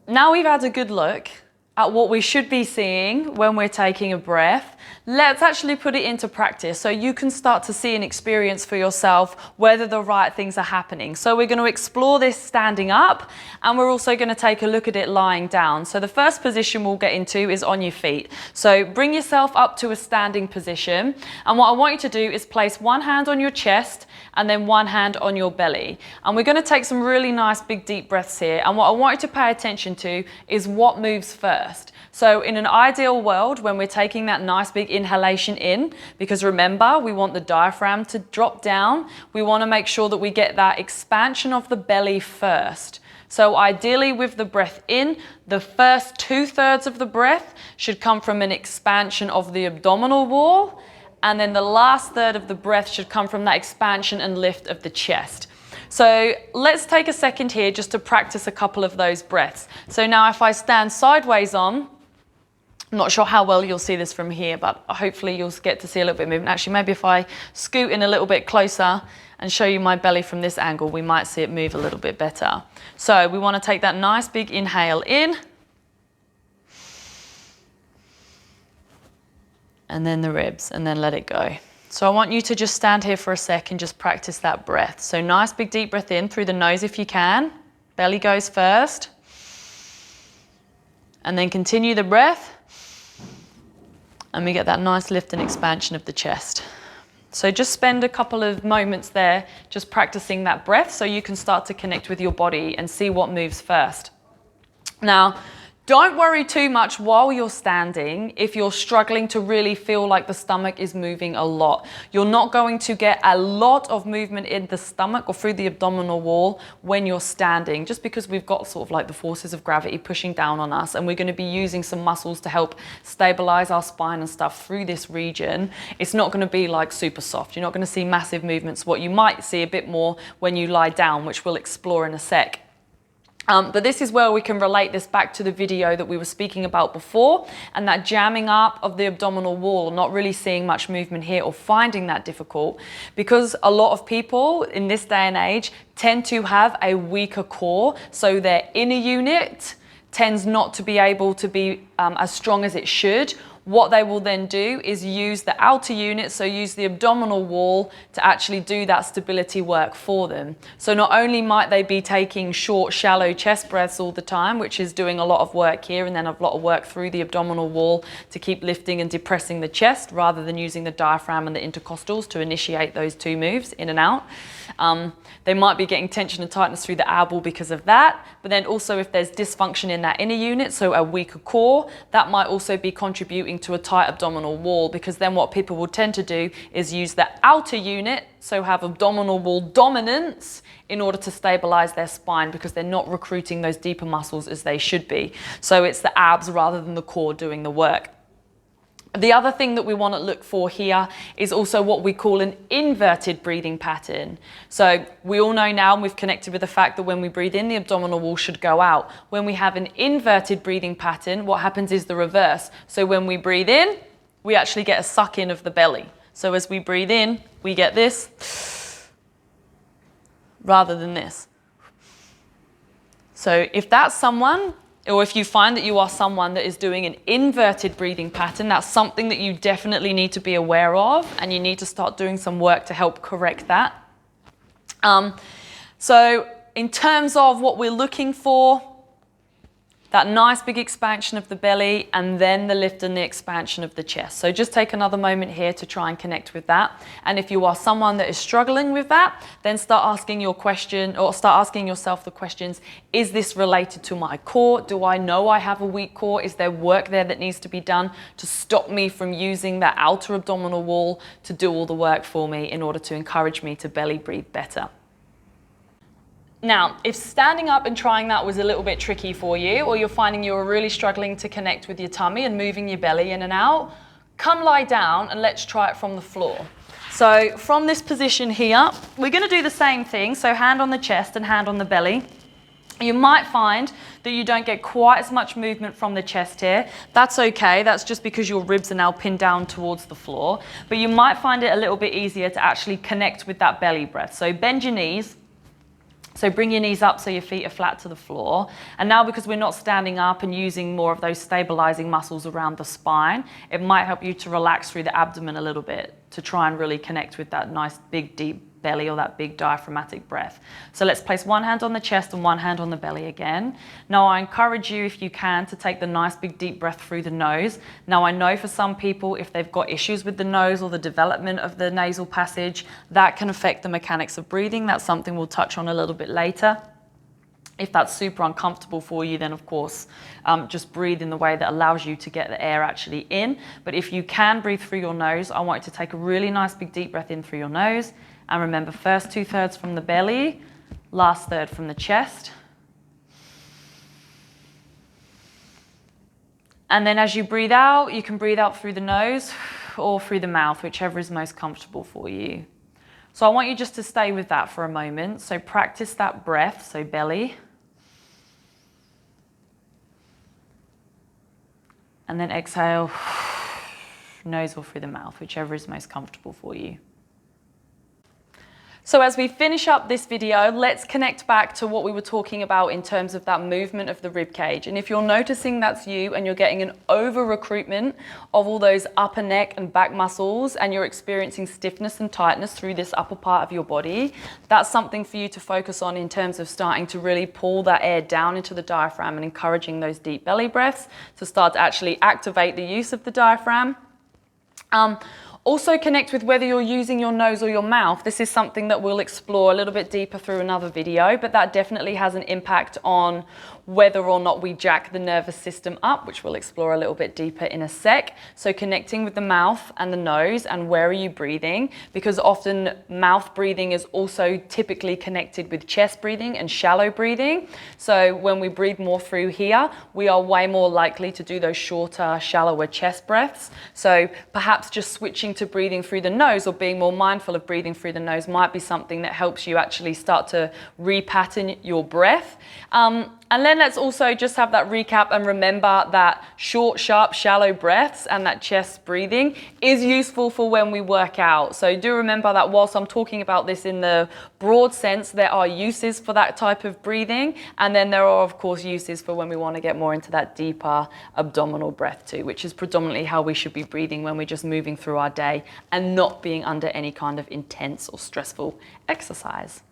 now we've had a good look at what we should be seeing when we're taking a breath, let's actually put it into practice so you can start to see and experience for yourself whether the right things are happening. So we're going to explore this standing up, and we're also going to take a look at it lying down. So the first position we'll get into is on your feet. So bring yourself up to a standing position, and what I want you to do is place one hand on your chest and then one hand on your belly. And we're going to take some really nice big deep breaths here, and what I want you to pay attention to is what moves first. So in an ideal world, when we're taking that nice big inhalation in, because remember, we want the diaphragm to drop down, we want to make sure that we get that expansion of the belly first. So ideally with the breath in, the first 2/3 of the breath should come from an expansion of the abdominal wall, and then the last third of the breath should come from that expansion and lift of the chest. So let's take a second here just to practice a couple of those breaths. So now if I stand sideways on, I'm not sure how well you'll see this from here, but hopefully you'll get to see a little bit of movement. Actually, maybe if I scoot in a little bit closer and show you my belly from this angle, we might see it move a little bit better. So we want to take that nice big inhale in, and then the ribs, and then let it go. So I want you to just stand here for a sec and just practice that breath. So nice big deep breath in through the nose if you can. Belly goes first. And then continue the breath. And we get that nice lift and expansion of the chest. So just spend a couple of moments there just practicing that breath so you can start to connect with your body and see what moves first. Now, don't worry too much while you're standing if you're struggling to really feel like the stomach is moving a lot. You're not going to get a lot of movement in the stomach or through the abdominal wall when you're standing, just because we've got sort of like the forces of gravity pushing down on us, and we're going to be using some muscles to help stabilize our spine and stuff through this region. It's not going to be like super soft. You're not going to see massive movements. What you might see a bit more when you lie down, which we'll explore in a sec. But this is where we can relate this back to the video that we were speaking about before, and that jamming up of the abdominal wall, not really seeing much movement here or finding that difficult, because a lot of people in this day and age tend to have a weaker core, so their inner unit tends not to be able to be as strong as it should. What they will then do is use the outer unit, so use the abdominal wall to actually do that stability work for them. So not only might they be taking short, shallow chest breaths all the time, which is doing a lot of work here and then a lot of work through the abdominal wall to keep lifting and depressing the chest rather than using the diaphragm and the intercostals to initiate those two moves in and out. They might be getting tension and tightness through the ab wall because of that, but then also if there's dysfunction in that inner unit, so a weaker core, that might also be contributing to a tight abdominal wall, because then what people will tend to do is use the outer unit, so have abdominal wall dominance in order to stabilize their spine, because they're not recruiting those deeper muscles as they should be. So it's the abs rather than the core doing the work. The other thing that we want to look for here is also what we call an inverted breathing pattern. So we all know now, and we've connected with the fact that when we breathe in, the abdominal wall should go out. When we have an inverted breathing pattern, what happens is the reverse. So when we breathe in, we actually get a suck in of the belly. So as we breathe in, we get this rather than this. So if that's someone, or if you find that you are someone that is doing an inverted breathing pattern, that's something that you definitely need to be aware of, and you need to start doing some work to help correct that. So in terms of what we're looking for, that nice big expansion of the belly, and then the lift and the expansion of the chest. So just take another moment here to try and connect with that. And if you are someone that is struggling with that, then start asking yourself the questions: is this related to my core? Do I know I have a weak core? Is there work there that needs to be done to stop me from using that outer abdominal wall to do all the work for me in order to encourage me to belly breathe better? Now, if standing up and trying that was a little bit tricky for you, or you're finding you're really struggling to connect with your tummy and moving your belly in and out, come lie down and let's try it from the floor. So from this position here, we're going to do the same thing. So hand on the chest and hand on the belly. You might find that you don't get quite as much movement from the chest here. That's okay. That's just because your ribs are now pinned down towards the floor. But you might find it a little bit easier to actually connect with that belly breath. So bend your knees. So bring your knees up so your feet are flat to the floor. And now, because we're not standing up and using more of those stabilizing muscles around the spine, it might help you to relax through the abdomen a little bit to try and really connect with that nice big deep belly or that big diaphragmatic breath. So let's place one hand on the chest and one hand on the belly again. Now I encourage you, if you can, to take the nice big deep breath through the nose. Now I know for some people, if they've got issues with the nose or the development of the nasal passage, that can affect the mechanics of breathing. That's something we'll touch on a little bit later. If that's super uncomfortable for you, then of course, just breathe in the way that allows you to get the air actually in. But if you can breathe through your nose, I want you to take a really nice big deep breath in through your nose. And remember, first 2/3 from the belly, last third from the chest. And then as you breathe out, you can breathe out through the nose or through the mouth, whichever is most comfortable for you. So I want you just to stay with that for a moment. So practice that breath, so belly. And then exhale, nose or through the mouth, whichever is most comfortable for you. So as we finish up this video, let's connect back to what we were talking about in terms of that movement of the rib cage. And if you're noticing that's you and you're getting an over recruitment of all those upper neck and back muscles and you're experiencing stiffness and tightness through this upper part of your body, that's something for you to focus on in terms of starting to really pull that air down into the diaphragm and encouraging those deep belly breaths to start to actually activate the use of the diaphragm. Also connect with whether you're using your nose or your mouth. This is something that we'll explore a little bit deeper through another video, but that definitely has an impact on whether or not we jack the nervous system up, which we'll explore a little bit deeper in a sec. So connecting with the mouth and the nose and where are you breathing, because often mouth breathing is also typically connected with chest breathing and shallow breathing. So when we breathe more through here, we are way more likely to do those shorter, shallower chest breaths. So perhaps just switching to breathing through the nose or being more mindful of breathing through the nose might be something that helps you actually start to repattern your breath. And then let's also just have that recap and remember that short, sharp, shallow breaths and that chest breathing is useful for when we work out. So do remember that whilst I'm talking about this in the broad sense, there are uses for that type of breathing. And then there are, of course, uses for when we want to get more into that deeper abdominal breath too, which is predominantly how we should be breathing when we're just moving through our day and not being under any kind of intense or stressful exercise.